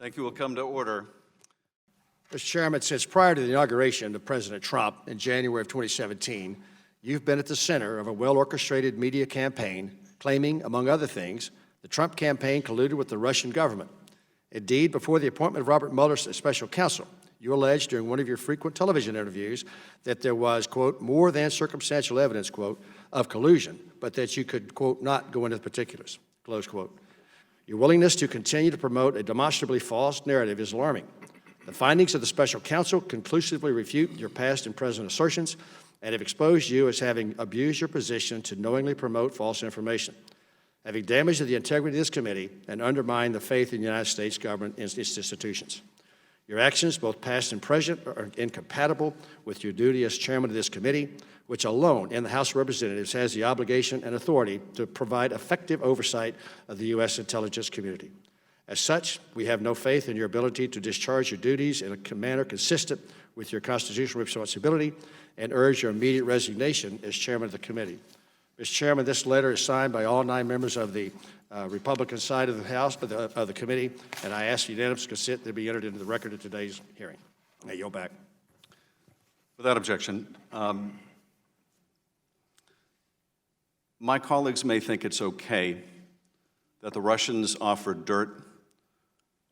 Thank you. Will come to order. Mr. Chairman, since prior to the inauguration of President Trump in January of 2017, you've been at the center of a well-orchestrated media campaign claiming, among other things, the Trump campaign colluded with the Russian government. Indeed, before the appointment of Robert Mueller as special counsel, you alleged during one of your frequent television interviews that there was, quote, more than circumstantial evidence, quote, of collusion, but that you could, quote, not go into the particulars, close quote. Your willingness to continue to promote a demonstrably false narrative is alarming. The findings of the special counsel conclusively refute your past and present assertions and have exposed you as having abused your position to knowingly promote false information, having damaged the integrity of this committee and undermined the faith in the United States government and its institutions. Your actions, both past and present, are incompatible with your duty as chairman of this committee, which alone in the House of Representatives has the obligation and authority to provide effective oversight of the U.S. intelligence community. As such, we have no faith in your ability to discharge your duties in a manner consistent with your constitutional responsibility and urge your immediate resignation as chairman of the committee. Mr. Chairman, this letter is signed by all 9 members of the Republican side of the House, of the committee, and I ask unanimous consent to be entered into the record of today's hearing. I yield back. Without objection, my colleagues may think it's okay that the Russians offered dirt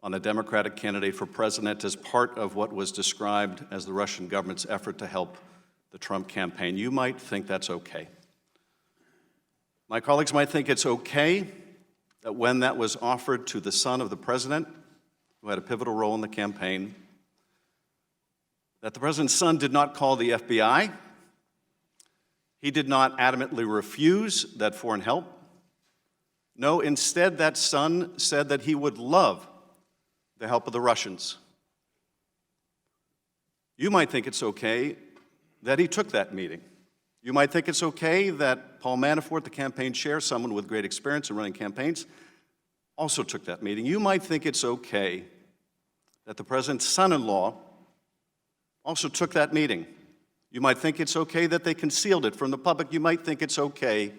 on a Democratic candidate for president as part of what was described as the Russian government's effort to help the Trump campaign. You might think that's okay. My colleagues might think it's okay that when that was offered to the son of the president, who had a pivotal role in the campaign, that the president's son did not call the FBI. He did not adamantly refuse that foreign help. No, instead, that son said that he would love the help of the Russians. You might think it's okay that he took that meeting. You might think it's okay that Paul Manafort, the campaign chair, someone with great experience in running campaigns, also took that meeting. You might think it's okay that the president's son-in-law also took that meeting. You might think it's okay that they concealed it from the public. You might think it's okay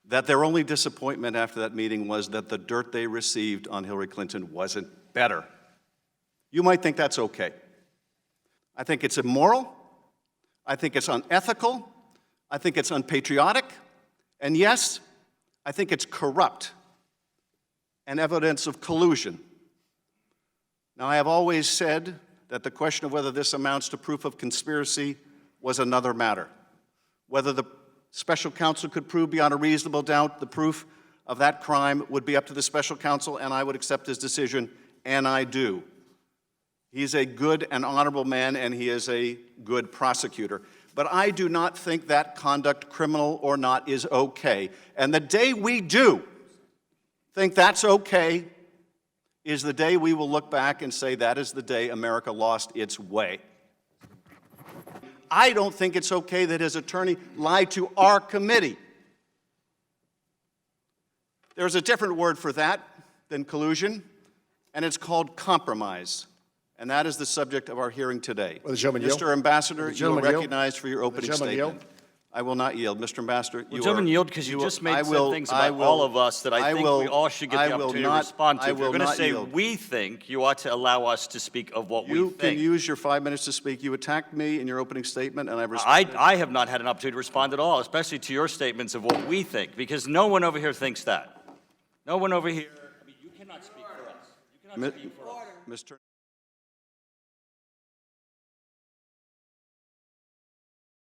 that their only disappointment after that meeting was that the dirt they received on Hillary Clinton wasn't better. You might think that's okay. I think it's immoral. I think it's unethical. I think it's unpatriotic. And yes, I think it's corrupt and evidence of collusion. Now, I have always said that the question of whether this amounts to proof of conspiracy was another matter. Whether the special counsel could prove beyond a reasonable doubt the proof of that crime would be up to the special counsel, and I would accept his decision, and I do. He's a good and honorable man, and he is a good prosecutor. But I do not think that conduct, criminal or not, is okay. And the day we do think that's okay is the day we will look back and say that is the day America lost its way. I don't think it's okay that his attorney lied to our committee. There's a different word for that than collusion, and it's called compromise. And that is the subject of our hearing today. Mr. Ambassador, you are recognized for your opening statement. I will not yield. Mr. Ambassador, you gentleman, yield because you just made some things about all of us that I think we all should get the opportunity to respond to. If you're going to say we think, you ought to allow us to speak of what we think. You can use your 5 minutes to speak. You attacked me in your opening statement, and I've responded. I have not had an opportunity to respond at all, especially to your statements of what we think, because no one over here thinks that. No one over here. I mean, you cannot speak for us. You cannot speak for us. Mr.